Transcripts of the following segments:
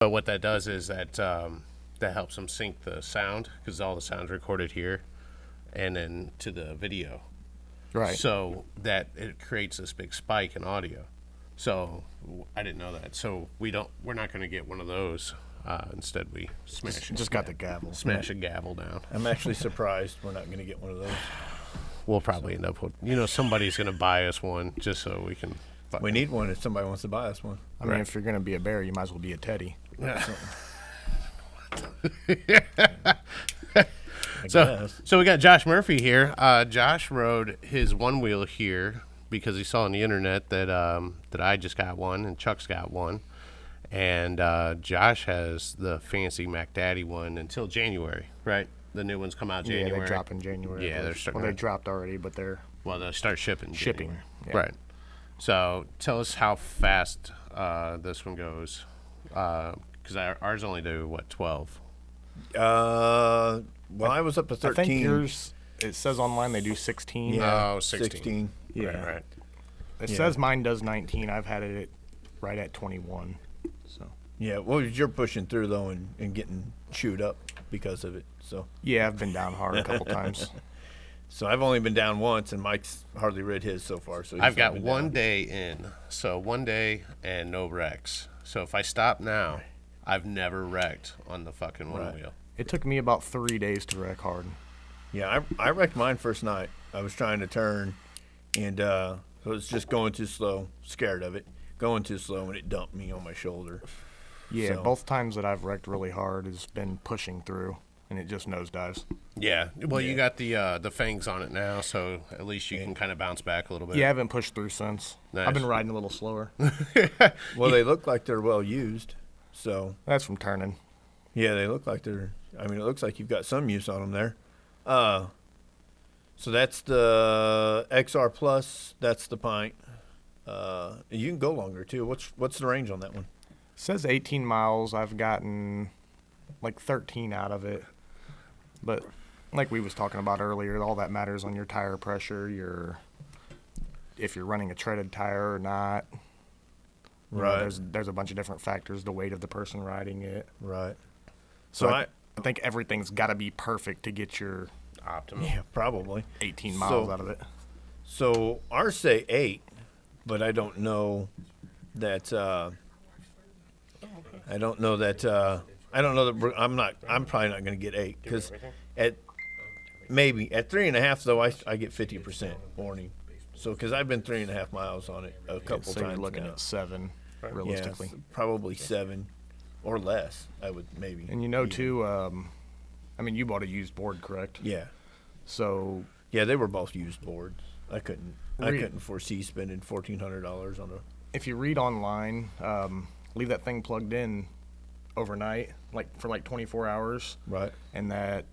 But what that does is that helps them sync the sound because all the sound's recorded here, and then to the video. Right. So that it creates this big spike in audio. So I didn't know that. So we're not going to get one of those. Instead, we just got the gavel. Smash a gavel down. I'm actually surprised we're not going to get one of those. We'll probably end up with, somebody's going to buy us one just so we can. We need one if somebody wants to buy us one. I mean, if you're going to be a bear, you might as well be a teddy. Yeah. So we got Josh Murphy here. Josh rode his one wheel here because he saw on the internet that I just got one and Chuck's got one. And Josh has the fancy Mac Daddy one until January, right? The new ones come out January. Yeah, they drop in January. Yeah, they're starting. Well, they dropped already, but they'll start shipping. Shipping, yeah. Right. So tell us how fast this one goes, because ours only do 12. Well, I was up to 13. I think yours. It says online they do 16. Yeah, 16. Yeah. Right. It says mine does 19. I've had it right at 21. So. Yeah, well, you're pushing through though and getting chewed up because of it. So. Yeah, I've been down hard a couple times. So I've only been down once, and Mike's hardly rid his so far. So I've got 1 day in, so 1 day and no wrecks. So if I stop now, I've never wrecked on the fucking one wheel. It took me about 3 days to wreck hard. Yeah, I wrecked mine first night. I was trying to turn, and I was just going too slow, scared of it, going too slow, and it dumped me on my shoulder. Yeah, both times that I've wrecked really hard has been pushing through, and it just nosedives. Yeah, well, you got the fangs on it now, so at least you can kind of bounce back a little bit. Yeah, I haven't pushed through since. Nice. I've been riding a little slower. Well, they look like they're well used, so. That's from turning. Yeah, they look like they're. I mean, it looks like you've got some use on them there. So that's the XR Plus. That's the pint. You can go longer too. What's the range on that one? It says 18 miles. I've gotten like 13 out of it. But like we was talking about earlier, all that matters on your tire pressure, if you're running a treaded tire or not. Right. There's a bunch of different factors, the weight of the person riding it. Right. So I think everything's got to be perfect to get your optimum. Yeah, probably 18 miles out of it. So ours say 8, but I don't know that. I don't know that. I'm probably not going to get 8 because at 3.5 though I get 50% warning. So because I've been 3.5 miles on it a couple times. You're looking now. at 7 realistically. Yeah, probably 7 or less. I would maybe. And too. I mean, you bought a used board, correct? Yeah. So. Yeah, they were both used boards. I couldn't foresee spending $1,400 on a. If you read online, leave that thing plugged in overnight, for 24 hours. Right. And that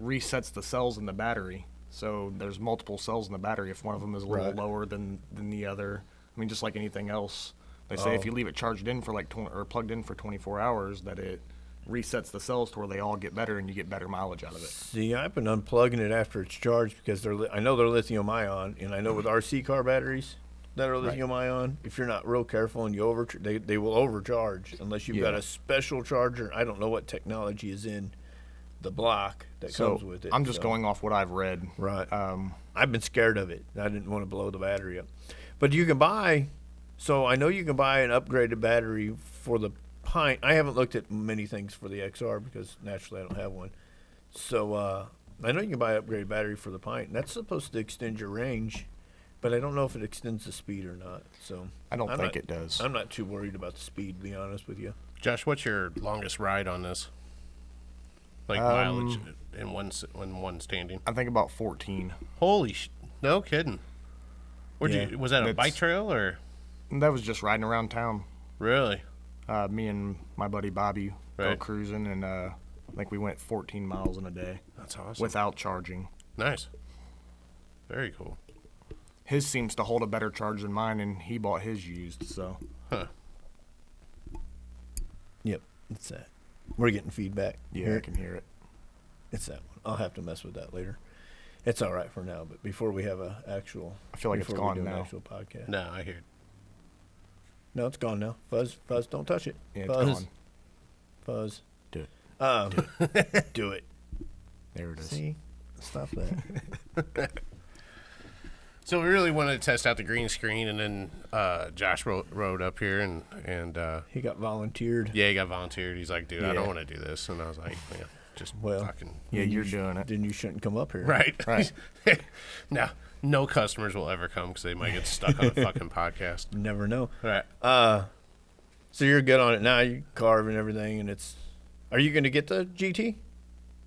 resets the cells in the battery. So there's multiple cells in the battery. If one of them is a little lower than the other, I mean, just like anything else, they say if you leave it charged in for or plugged in for 24 hours, that it resets the cells to where they all get better and you get better mileage out of it. See, I've been unplugging it after it's charged because I know they're lithium ion, and I know with RC car batteries that are lithium ion, if you're not real careful and you they will overcharge unless you've got a special charger. I don't know what technology is in the block that comes with it. I'm just going off what I've read. Right. I've been scared of it. I didn't want to blow the battery up. But you can buy, so I know you can buy an upgraded battery for the pint. I haven't looked at many things for the XR because naturally I don't have one. So I know you can buy an upgraded battery for the pint, and that's supposed to extend your range, but I don't know if it extends the speed or not. So I don't think it does. I'm not too worried about the speed, to be honest with you. Josh, what's your longest ride on this? Mileage in one standing. I think about 14. Holy no kidding. Was that a bike trail or? That was just riding around town. Really? Me and my buddy Bobby go cruising, and I think we went 14 miles in a day. That's awesome. Without charging. Nice. Very cool. His seems to hold a better charge than mine, and he bought his used, so. Huh. Yep, it's that. We're getting feedback. Yeah, I can hear it. It's that one. I'll have to mess with that later. It's all right for now, but before we have I feel like it's gone now. An actual podcast. No, I hear it. No, it's gone now. Fuzz, don't touch it. Yeah, Fuzz. it's gone. Puzz. Do it. Do it. There it is. See? Stop that. So we really wanted to test out the green screen, and then Josh rode up here, and He got volunteered. yeah, he got volunteered. He's like, dude, I Yeah. don't want to do this, and I was like, yeah, just Well, fucking Yeah, you're doing it. Then you shouldn't come up here. right. Right. Now, no customers will ever come because they might get stuck on a fucking podcast. You never know. Right. So you're good on it now. You carve and everything, and it's. Are you going to get the GT?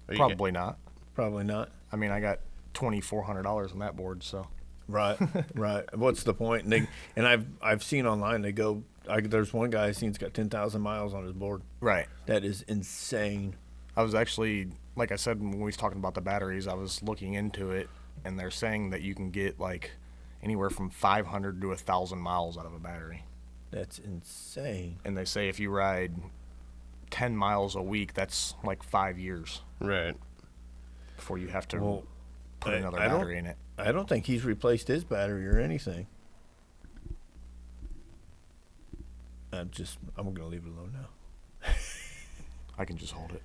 Are you Probably not. Probably not. I mean, I got $2,400 on that board, so. Right, right. What's the point? And I've seen online they go. There's one guy I've seen has got 10,000 miles on his board. Right. That is insane. I was actually, like I said, when we was talking about the batteries, I was looking into it, and they're saying that you can get like anywhere from 500 to 1,000 miles out of a battery. That's insane. And they say if you ride 10 miles a week, that's like 5 years Right. before you have to Well, put another I don't- battery in it. I don't think he's replaced his battery or anything. I'm gonna leave it alone now. I can just hold it.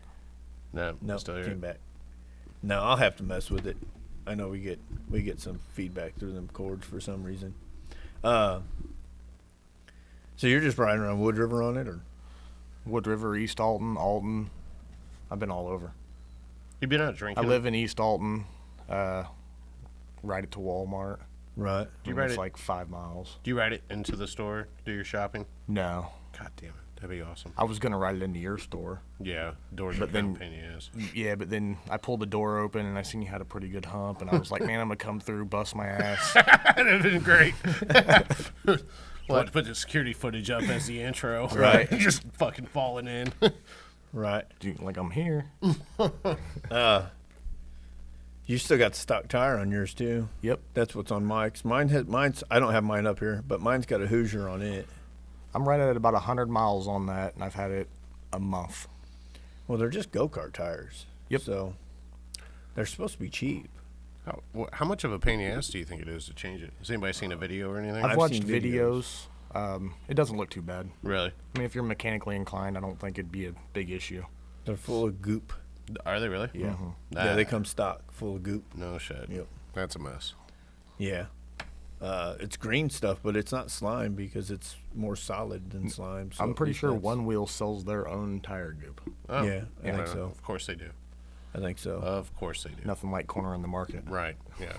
No, No, still here. came back. No, I'll have to mess with it. I know we get some feedback through them cords for some reason. So you're just riding around Wood River on it, or? Wood River, East Alton. I've been all over. You've been out drinking. I live in East Alton. Ride it to Walmart. Right. Do you and ride it's it? like 5 miles. Do you ride it into the store? Do your shopping? No. God damn it, that'd be awesome. I was going to ride it into your store. Yeah, doors are But kind then- of pain in the ass. Yeah, but then I pulled the door open and I seen you had a pretty good hump, and I was like, man, I'm going to come through, bust my ass. That'd have been great. We'll have to put the security footage up as the intro. Right. Just fucking falling in. Right. Dude, like, I'm here. You still got the stock tire on yours too. Yep. That's what's on Mike's. Mine's. I don't have mine up here, but mine's got a Hoosier on it. I'm right at about 100 miles on that, and I've had it a month. Well, they're just go-kart tires. Yep. So they're supposed to be cheap. How much of a pain in the ass do you think it is to change it? Has anybody seen a video or anything? I've I've watched seen videos. It doesn't look too bad. Really? I mean, if you're mechanically inclined, I don't think it'd be a big issue. They're full of goop. Are they really? Yeah. Nah. Yeah, they come stock, full of goop. No shit. Yep. That's a mess. Yeah. It's green stuff, but it's not slime because it's more solid than slime. So I'm at pretty least sure that's- One Wheel sells their own tire goop. Oh, Yeah, I think so. Of course they do. I think so. Of course they do. Nothing like cornering the market. Right. Yeah.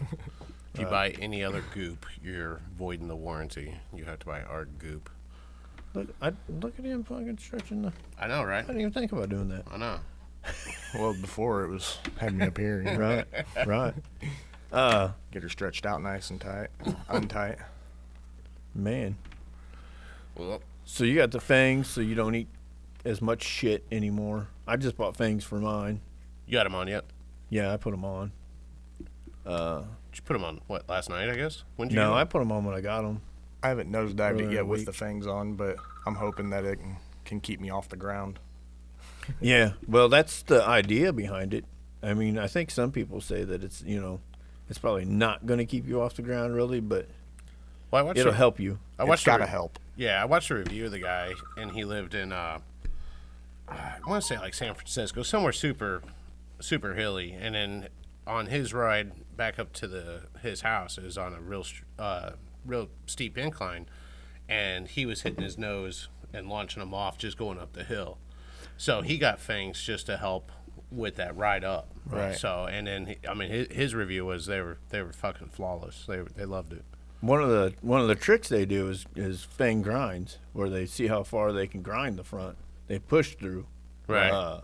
If you buy any other goop, you're voiding the warranty. You have to buy our goop. Look at him fucking stretching the. I know, right? I didn't even think about doing that. I know. Well, before it was had me up here. You know, Right. Right. get her stretched out nice and tight, untight. Man. Well, So you got the fangs, so you don't eat as much shit anymore. I just bought fangs for mine. you got them on yet? Yeah, I put them on. Did you put them on, what, last night, I guess? When did you No, get I 'em? put them on when I got them. I haven't nosedived Earlier it in yet the with week. the fangs on, but I'm hoping that it can keep me off the ground. Yeah, well, that's the idea behind it. I mean, I think some people say that it's, it's probably not going to keep you off the ground really, but Well, I watched it'll the- help you. I It's watched gotta the, help. Yeah, I watched a review of the guy, and he lived in, I want to say like San Francisco, somewhere super hilly. And then on his ride back up to his house, it was on a real steep incline, and he was hitting his nose and launching him off just going up the hill. So he got fangs just to help with that ride up. Right. So and then his review was they were fucking flawless. They loved it. One of the tricks they do is fang grinds, where they see how far they can grind the front. They push through. Right.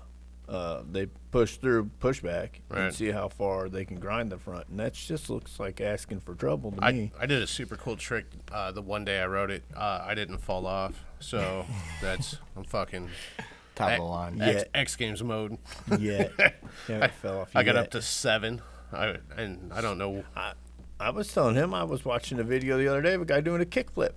They push through pushback Right. and see how far they can grind the front, and that just looks like asking for trouble to I me. did a super cool trick the one day I rode it. I didn't fall off, so I'm fucking Top of the line. Yeah. X Games mode. Yeah, I fell off. I got yet. up to 7. I don't know. I was telling him I was watching a video the other day of a guy doing a kickflip.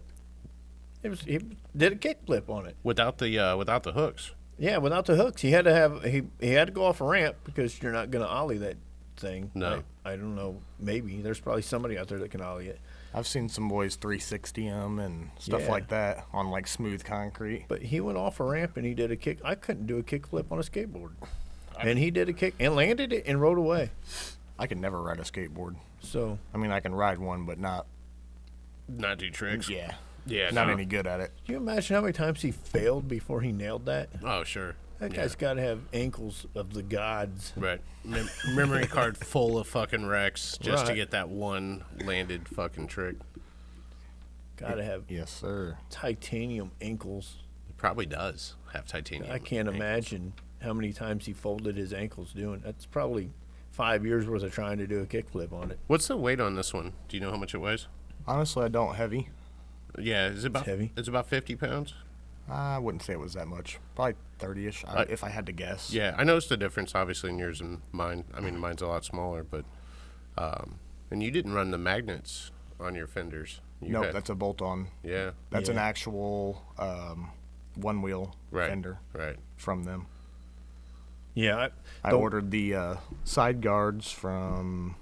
He did a kickflip on it. Without the hooks. Yeah, without the hooks. He had to go off a ramp because you're not going to ollie that thing. No. I don't know. Maybe there's probably somebody out there that can ollie it. I've seen some boys 360 them and stuff Yeah. like that on like smooth concrete. But he went off a ramp and he did a kick. I couldn't do a kick flip on a skateboard, and he did a kick and landed it and rode away. I can never ride a skateboard. So I mean, I can ride one, but not. Not do tricks. Yeah. Yeah. Not no. any good at it. can you imagine how many times he failed before he nailed that? Oh, sure. That Yeah. guy's got to have ankles of the gods. Right. Memory card full of fucking wrecks just to Right. get that one landed fucking trick. Got to have Yes, sir. titanium ankles. It probably does have titanium. I can't ankles. imagine how many times he folded his ankles doing. That's probably 5 years worth of trying to do a kickflip on it. What's the weight on this one? Do you know how much it weighs? Honestly, I don't heavy. Yeah, is it about heavy. It's about 50 pounds. I wouldn't say it was that much. Probably 30-ish, if I had to guess. Yeah, I noticed the difference obviously in yours and mine. I mean, mine's a lot smaller, but and you didn't run the magnets on your fenders. You Nope, had- that's a bolt-on. yeah, That's an Yeah. actual one-wheel right. fender Right. from them. Yeah, I ordered the side guards from.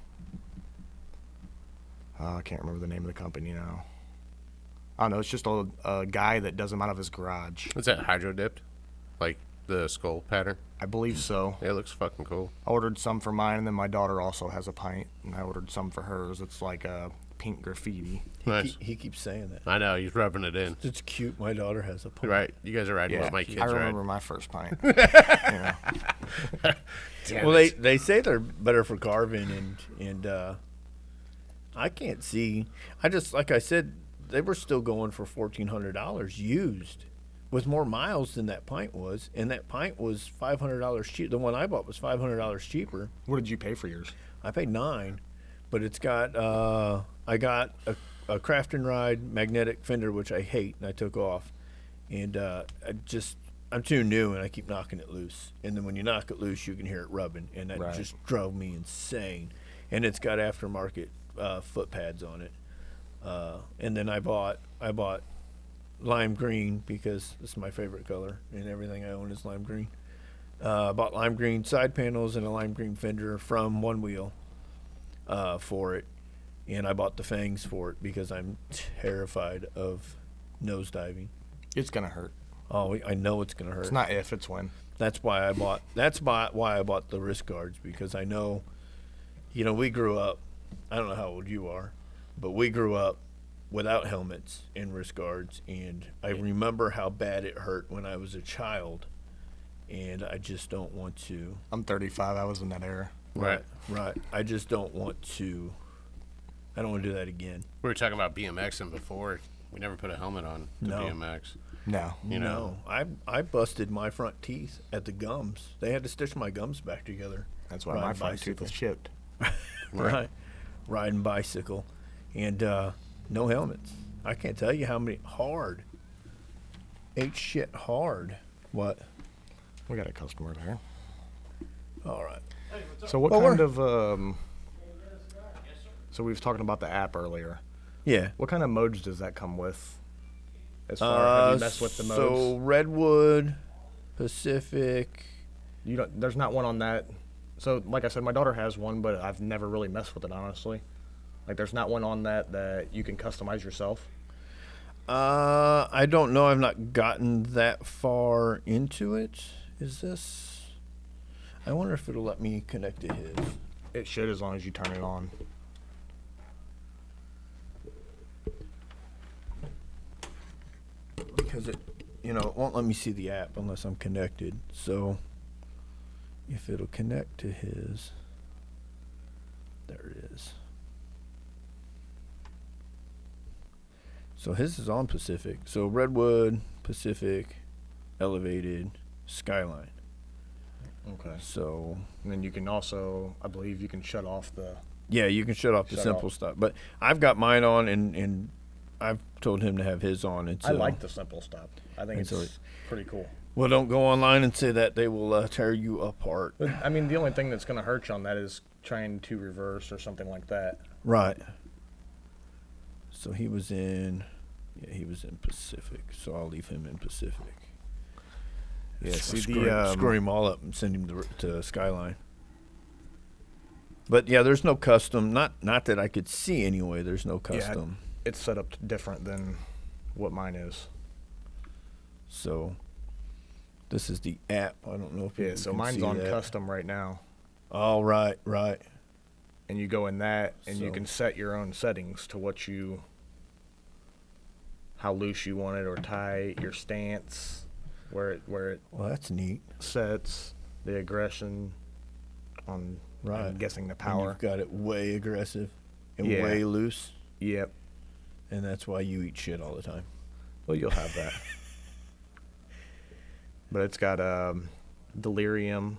I can't remember the name of the company now. I don't know. It's just a guy that does them out of his garage. Is that hydro dipped? Like the skull pattern? I believe so. Yeah, it looks fucking cool. I ordered some for mine, and then my daughter also has a pint, and I ordered some for hers. It's like a pink graffiti. Nice. he keeps saying that. I know, he's rubbing it in. It's cute. My daughter has a pony. Right. You guys are riding what my kids I ride. remember my first pint. Yeah. Damn Well, it. they say they're better for carving, and I can't see. I just like I said, they were still going for $1,400 used, with more miles than that pint was, and that pint was $500 cheap. The one I bought was $500 cheaper. What did you pay for yours? I paid $9, but it's got I got a craft and ride magnetic fender, which I hate, and I took off, and I'm too new, and I keep knocking it loose, and then when you knock it loose, you can hear it rubbing, and that Right. just drove me insane. And it's got aftermarket foot pads on it, and then I bought lime green because it's my favorite color, and everything I own is lime green. I bought lime green side panels and a lime green fender from One Wheel for it, and I bought the fangs for it because I'm terrified of nose diving. It's gonna hurt. Oh, I know it's gonna hurt. It's not if, it's when. That's why I bought. Why I bought the wrist guards, because I know, we grew up. I don't know how old you are, but we grew up without helmets and wrist guards, and I remember how bad it hurt when I was a child, and I just don't want to. I'm 35. I was in that era. Right. Right. I just don't want to. I don't want to do that again. We were talking about BMXing before. We never put a helmet on to No. BMX. No. You know. No, I busted my front teeth at the gums. They had to stitch my gums back together. That's why Riding my front tooth bicycle. was chipped. Right. Riding bicycle, and no helmets. I can't tell you how many hard. Ate shit hard. What? We got a customer there. All right. So what Well, kind of so we was talking about the app earlier. Yeah. What kind of modes does that come with? As far have you messed with the modes? So Redwood, Pacific. You don't. There's not one on that. So like I said, my daughter has one, but I've never really messed with it honestly. Like there's not one on that you can customize yourself. I don't know. I've not gotten that far into it. Is this? I wonder if it'll let me connect to his. It should, as long as you turn it on. Because it won't let me see the app unless I'm connected. So if it'll connect to his, there it is. So his is on Pacific. So Redwood, Pacific, Elevated, Skyline. Okay. So And then you can also, I believe, you can shut off the. yeah, you can shut off the Shut simple off. stuff. But I've got mine on, and I've told him to have his on. And so, I like the simple stuff. I think And it's so pretty cool. Well, don't go online and say that. They will tear you apart. But, I mean, the only thing that's going to hurt you on that is trying to reverse or something like that. Right. So he was in Pacific. So I'll leave him in Pacific. Yeah, see screw him all up and send him to Skyline. But yeah, there's no custom. Not that I could see anyway. There's no Yeah, custom. it's set up different than what mine is. So this is the app. I don't know if you Yeah, so can mine's see on that. custom right now. Oh, right. And you go in that, and you So- can set your own settings to how loose you want it or tight, your stance, where it Well, that's neat. sets, the aggression on, Right. I'm guessing the And power. you've got it way aggressive and Yeah. way loose, Yep. and that's why you eat shit all the time. Well, you'll have that. But it's got delirium,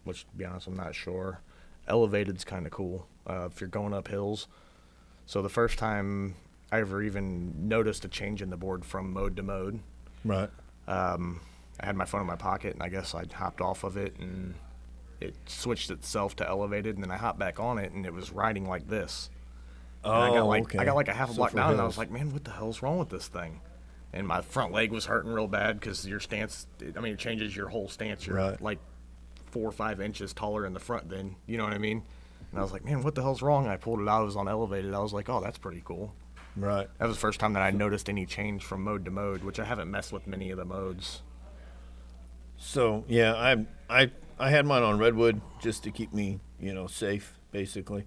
which to be honest, I'm not sure. Elevated's kind of cool if you're going up hills. So the first time I ever even noticed a change in the board from mode to mode, Right. I had my phone in my pocket, and I guess I hopped off of it, and it switched itself to elevated, and then I hopped back on it, and it was riding like this. And I got like okay. I got like a half a So block for down, and I hills. was like, man, what the hell's wrong with this thing? And my front leg was hurting real bad because your stance, it changes your whole stance. You're Right. like 4 or 5 inches taller in the front then, you know what I mean? And I was like, man, what the hell's wrong? And I pulled it out, it was on elevated. I was like, oh, that's pretty cool. Right. That was the first time that I noticed any change from mode to mode, which I haven't messed with many of the modes. So yeah, I had mine on redwood just to keep me safe basically,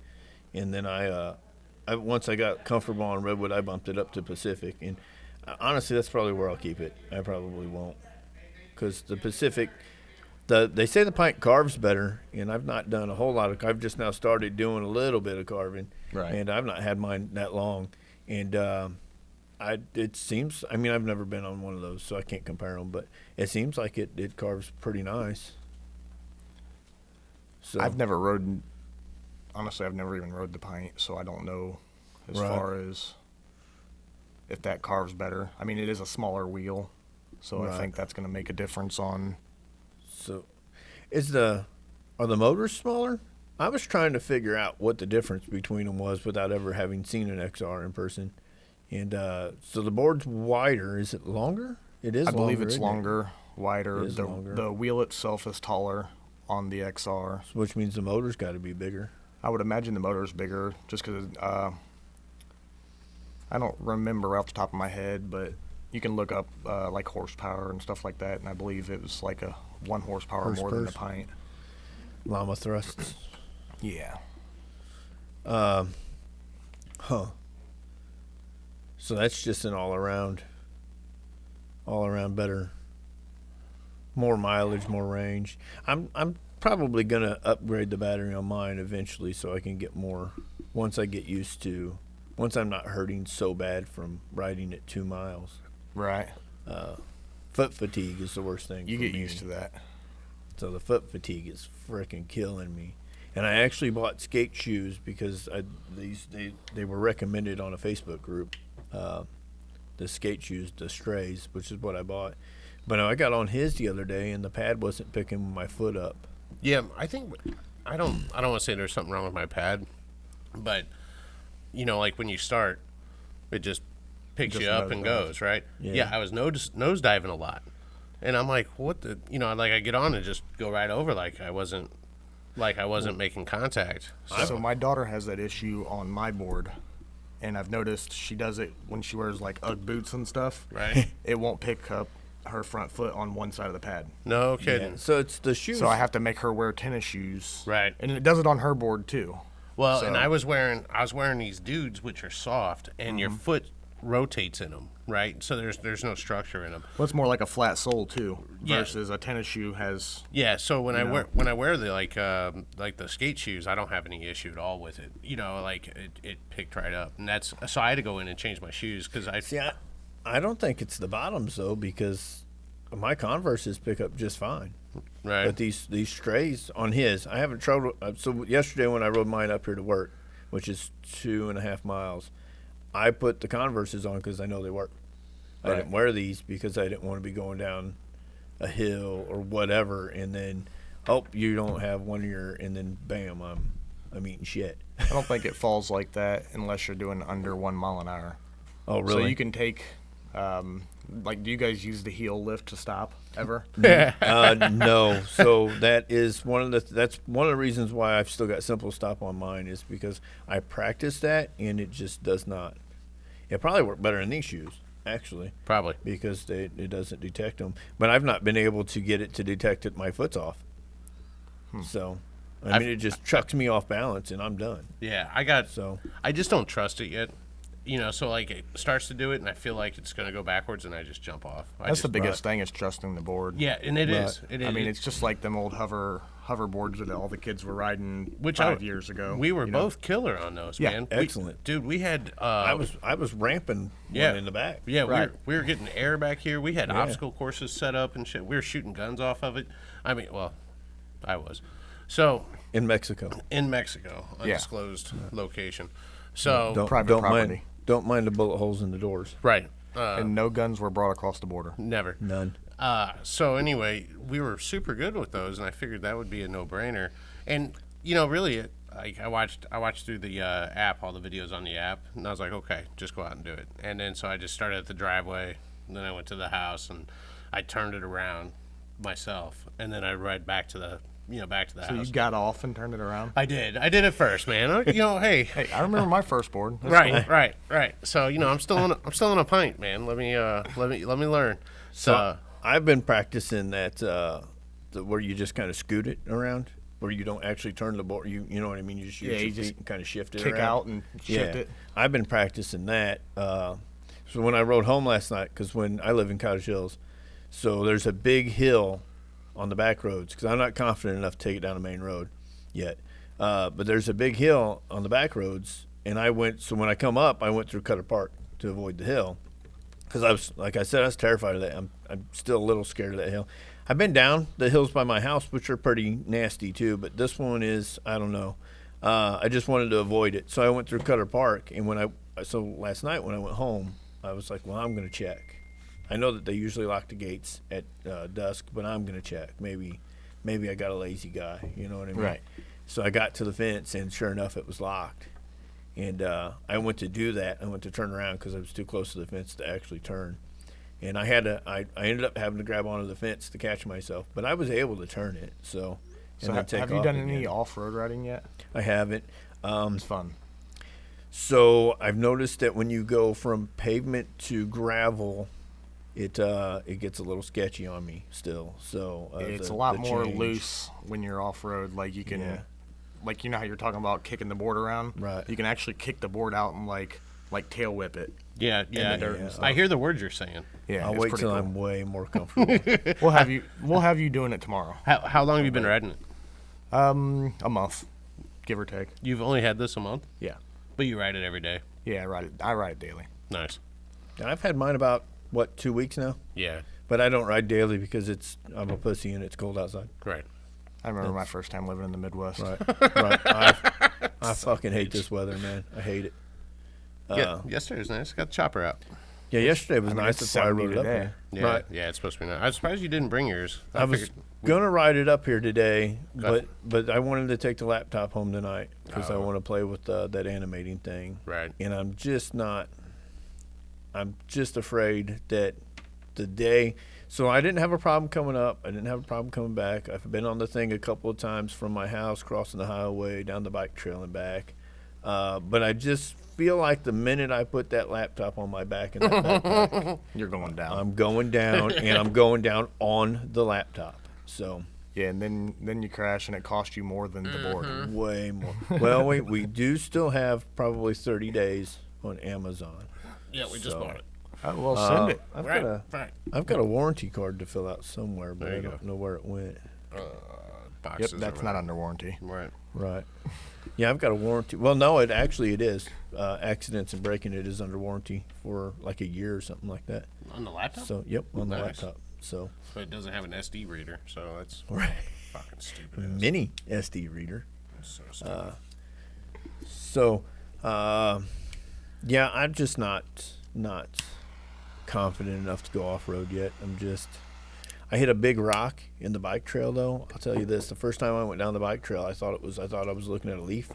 and then I once I got comfortable on redwood, I bumped it up to Pacific, and honestly, that's probably where I'll keep it. I probably won't, because the Pacific, they say the pint carves better, and I've not done a whole lot of. I've just now started doing a little bit of carving, Right. and I've not had mine that long, and it seems. I mean, I've never been on one of those, so I can't compare them, but it seems like it carves pretty nice. So I've never rode, honestly, I've never even rode the pint, so I don't know as Right. far as if that carves better. I mean, it is a smaller wheel, so I Right. think that's going to make a difference on. So, are the motors smaller? I was trying to figure out what the difference between them was without ever having seen an XR in person. And so the board's wider. Is it longer? It is. I believe longer, it's isn't it? longer, wider. It is longer. The wheel itself is taller on the XR. Which means the motor's got to be bigger. I would imagine the motor's bigger, just because I don't remember off the top of my head, but you can look up like horsepower and stuff like that, and I believe it was like a 1 horsepower more than the Horse-purse. pint. Llama thrusts. Yeah. Huh. So that's just an all around better, more mileage, more range. I'm probably gonna upgrade the battery on mine eventually so I can get more once I'm not hurting so bad from riding it 2 miles. Right. Foot fatigue is the worst thing. You for get me. used to that. So the foot fatigue is freaking killing me. And I actually bought skate shoes because they were recommended on a Facebook group. The skate shoes, the Strays, which is what I bought. But I got on his the other day, and the pad wasn't picking my foot up. Yeah, I think I don't want to say there's something wrong with my pad, but like when you start, it just picks Just you up and nosedives. goes, right? Yeah. I was nosediving a lot, and I'm like, what the, like I get on and just go right over like I wasn't making contact. So my daughter has that issue on my board, and I've noticed she does it when she wears like Ugg boots and stuff. Right? It won't pick up her front foot on one side of the pad. No kidding. Yeah. So it's the shoes. So I have to make her wear tennis shoes. Right. And it does it on her board too. Well, So- and I was wearing these dudes which are soft, and your foot rotates in them, right? So there's no structure in them. Well, it's more like a flat sole too, Yeah. versus a tennis shoe has. Yeah, so when You I wear the like the skate shoes, I don't have any issue at all with it. Like it picked right up, and that's so I had to go in and change my shoes because See, I don't think it's the bottoms though, because my Converses pick up just fine. right. But these Strays on his, I haven't trouble. So yesterday when I rode mine up here to work, which is 2.5 miles, I put the Converses on because I know they work. I Right. didn't wear these because I didn't want to be going down a hill or whatever, and then you don't have one of your, and then bam, I'm eating shit. I don't think it falls like that unless you're doing under 1 mile an hour. Oh really? So you can take Like, do you guys use the heel lift to stop ever? No. So that's one of the reasons why I've still got simple stop on mine is because I practice that and it just does not. It probably work better in these shoes, actually. Probably. Because it doesn't detect them. But I've not been able to get it to detect it. My foot's off. So, I mean, it just chucks me off balance and I'm done. Yeah, I just don't trust it yet. So like it starts to do it, and I feel like it's going to go backwards, and I just jump off. That's the biggest thing is trusting the board. Yeah, and it is. It is. I mean, it's just like them old hoverboards that all the kids were riding Which 5 years ago. We were both killer on those, Yeah, man. excellent. Dude, we had. I was ramping one in the back. Yeah, Right. we were getting air back here. We had obstacle courses set up and shit. We were shooting guns off of it. I mean, well, I was. So In Mexico. undisclosed location. So Private property. Don't mind the bullet holes in the doors. right. And no guns were brought across the border. Never. None. So anyway, we were super good with those, and I figured that would be a no-brainer. And really, I watched through the app, all the videos on the app, and I was like, okay, just go out and do it. And then so I just started at the driveway, and then I went to the house, and I turned it around myself, and then I ride back to the So house. you got off and turned it around? I did it first, man. Hey. Hey, I remember my first board. That's Right. So I'm still on a pint, man. Let me learn. So I've been practicing that where you just kind of scoot it around, where you don't actually turn the board. You know what I mean? You just use your feet and kind of shift it kick around. out and shift it. I've been practicing that. So when I rode home last night, because when I live in Cottage Hills, so there's a big hill on the back roads, because I'm not confident enough to take it down the main road yet. But there's a big hill on the back roads, and so when I come up, I went through Cutter Park to avoid the hill. Because like I said, I was terrified of that. I'm still a little scared of that hill. I've been down the hills by my house, which are pretty nasty too, but this one is, I don't know. I just wanted to avoid it. So I went through Cutter Park, and last night when I went home, I was like, well, I'm going to check. I know that they usually lock the gates at dusk, but I'm going to check. Maybe I got a lazy guy, you know what I mean? Right. So I got to the fence, and sure enough, it was locked. And I went to do that. I went to turn around because I was too close to the fence to actually turn. And I ended up having to grab onto the fence to catch myself, but I was able to turn it. So have you done any off-road riding yet? I haven't. It's fun. So I've noticed that when you go from pavement to gravel, it gets a little sketchy on me still. So it's a lot more loose when you're off-road. Like you can, like how you're talking about kicking the board around. Right. You can actually kick the board out and like tail whip it. Yeah. I hear the words you're saying. Yeah, I'll wait till I'm way more comfortable. We'll have you doing it tomorrow. How long have you been riding it? A month, give or take. You've only had this a month, Yeah. but you ride it every day. Yeah, I ride it daily. Nice. And I've had mine about 2 weeks now, Yeah. but I don't ride daily because I'm a pussy and it's cold outside. Right. I remember my first time living in the Midwest. Right. I fucking hate this weather, man. I hate it. Yeah. Yesterday's nice. Got the chopper out. Yeah, yesterday was nice. it's That's why I 70 rode it up today. here. Yeah. Right. Yeah. It's supposed to be nice. I was surprised you didn't bring yours. I was figured- gonna ride it up here today, Good. but I wanted to take the laptop home tonight because I Oh. want to play with that animating thing. Right. And I'm just afraid that the day. So I didn't have a problem coming up. I didn't have a problem coming back. I've been on the thing a couple of times from my house, crossing the highway, down the bike trail and back. But I just feel like the minute I put that laptop on my back in that backpack, You're going down. I'm going down, and I'm going down on the laptop. So Yeah, and then you crash and it costs you more than the board. way more. Well, we do still have probably 30 days on Amazon. Yeah, we just bought it. Well, send it. I've got a warranty card to fill out somewhere, but There I you don't know where it went. Yep, Boxes that's over not there. under warranty. Right. Right. Yeah, I've got a warranty. Well, no, it is. Accidents and breaking it is under warranty for like a year or something like that. On the laptop? So, yep, on the Nice. laptop. So, But it doesn't have an SD reader, so that's right. fucking stupid. ass. Mini SD reader. So stupid. So, yeah, I'm just not confident enough to go off road yet. I hit a big rock in the bike trail though. I'll tell you this: the first time I went down the bike trail, I thought I was looking at a leaf,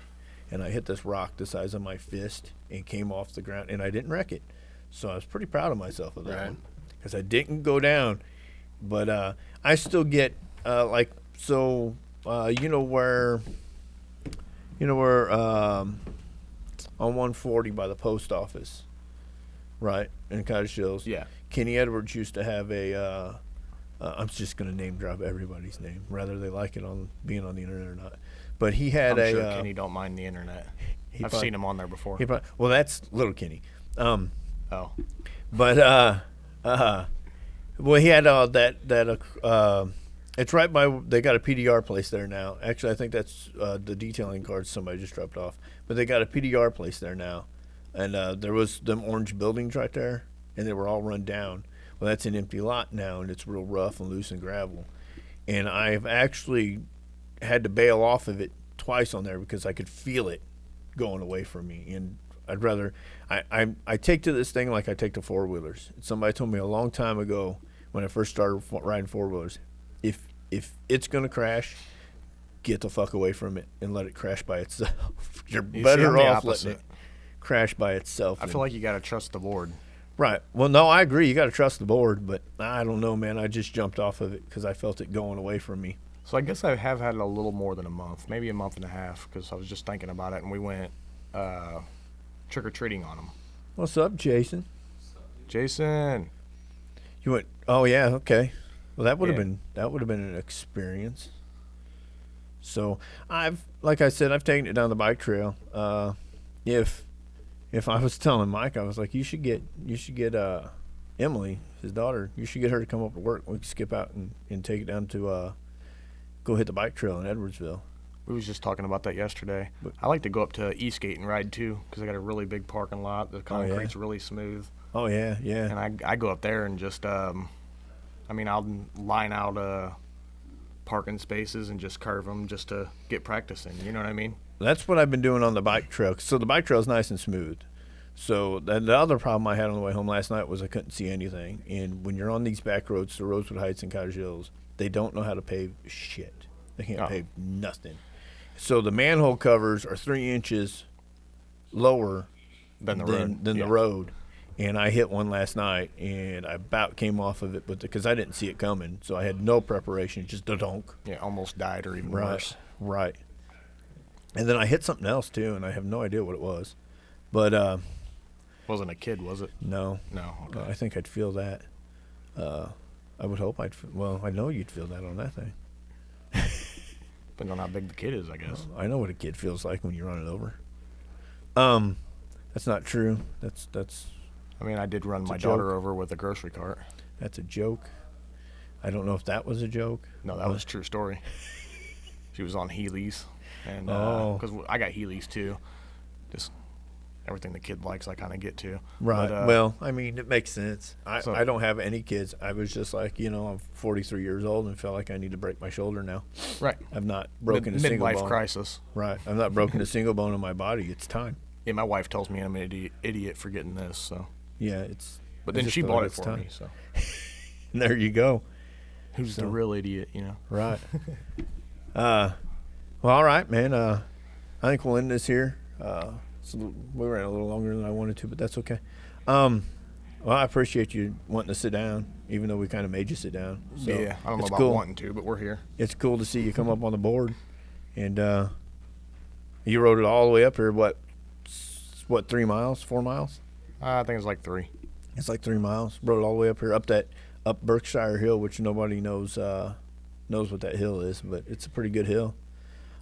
and I hit this rock the size of my fist and came off the ground, and I didn't wreck it. So I was pretty proud of myself of that Right. one. because I didn't go down. But I still get you know where on 140 by the post office, right, in Cottage Hills. Yeah. Kenny Edwards used to have a. I'm just gonna name drop everybody's name, whether they like it on being on the internet or not. But he had I'm sure Kenny don't mind the internet. I've seen him on there before. Well, that's little Kenny. Oh. But well, he had it's right by. They got a PDR place there now. Actually, I think that's the detailing cards somebody just dropped off. But they got a PDR place there now, and there was them orange buildings right there, and they were all run down. Well, that's an empty lot now, and it's real rough and loose and gravel. And I've actually had to bail off of it twice on there because I could feel it going away from me. And I'd rather I take to this thing like I take to four wheelers. Somebody told me a long time ago when I first started riding four wheelers, if it's gonna crash, get the fuck away from it and let it crash by itself. You're better off letting it crash by itself. I feel like you gotta trust the board. Right. Well, no, I agree. You got to trust the board, but I don't know, man. I just jumped off of it because I felt it going away from me. So I guess I have had it a little more than a month, maybe a month and a half, because I was just thinking about it, and we went trick-or-treating on them. What's up, Jason? Jason. You went, oh, yeah, okay. Well, that would have been an experience. So like I said, I've taken it down the bike trail. If I was telling Mike, I was like, you should get Emily, his daughter, you should get her to come up to work. We could skip out and take it down to go hit the bike trail in Edwardsville. We was just talking about that yesterday. I like to go up to Eastgate and ride too, because I got a really big parking lot. The concrete's really smooth. Oh yeah, yeah. And I go up there and just, I'll line out parking spaces and just curve them just to get practicing. You know what I mean? That's what I've been doing on the bike trail. So the bike trail is nice and smooth. So the other problem I had on the way home last night was I couldn't see anything. And when you're on these back roads, the Rosewood Heights and Cottage Hills, they don't know how to pave shit. They can't pave nothing. So the manhole covers are 3 inches lower than the road. And I hit one last night, and I about came off of it because I didn't see it coming. So I had no preparation, just a-donk. Yeah, almost died or even worse. Right. And then I hit something else, too, and I have no idea what it was. But wasn't a kid, was it? No. No, okay. I think I'd feel that. I would hope I know you'd feel that on that thing. Depending on how big the kid is, I guess. I know what a kid feels like when you run it over. That's not true. That's I mean, I did run my daughter over with a grocery cart. That's a joke. I don't know if that was a joke. No, that was a true story. She was on Heelys. And because I got Heelys too, just everything the kid likes, I kind of get to. Right. But, well, I mean, it makes sense. I don't have any kids. I was just like, I'm 43 years old and felt like I need to break my shoulder now. Right. I've not broken a single bone. Midlife crisis. Right. I've not broken a single bone in my body. It's time. Yeah, my wife tells me I'm an idiot for getting this. So. Yeah, But then she bought it for me. So. And there you go. Who's the real idiot? Right. Well, all right, man. I think we'll end this here. We ran a little longer than I wanted to, but that's okay. Well, I appreciate you wanting to sit down, even though we kind of made you sit down. So yeah, I don't know about wanting to, but we're here. It's cool to see you come up on the board, and you rode it all the way up here. What 3 miles, 4 miles? I think it's like 3. It's like 3 miles. Rode it all the way up here, up Berkshire Hill, which nobody knows what that hill is, but it's a pretty good hill.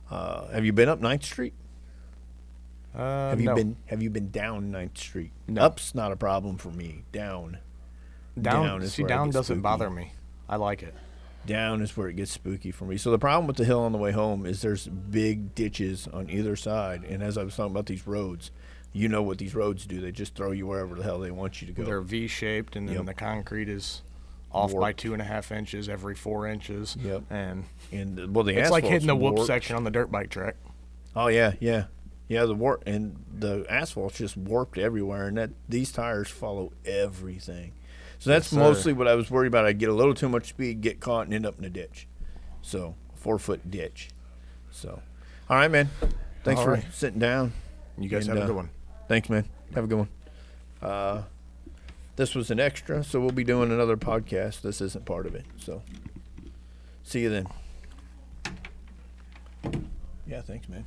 Have you been up 9th Street? Have you been down 9th Street? No. Up's not a problem for me. Down is where down it gets doesn't spooky. bother me. I like it. Down is where it gets spooky for me. So the problem with the hill on the way home is there's big ditches on either side, and as I was talking about these roads, you know what these roads do. They just throw you wherever the hell they want you to go. They're V-shaped, and then the concrete is off by 2.5 inches every 4 inches. Yep. And the it's like hitting the whoop warped. section on the dirt bike track. Oh yeah. The warp and the asphalt's just warped everywhere, and these tires follow everything. So that's mostly what I was worried about. I'd get a little too much speed, get caught, and end up in a ditch. So 4-foot ditch. So, all right, man. Thanks for sitting down. You guys have a good one. Thanks, man. Have a good one. This was an extra, so we'll be doing another podcast. This isn't part of it. So, see you then. Yeah, thanks, man.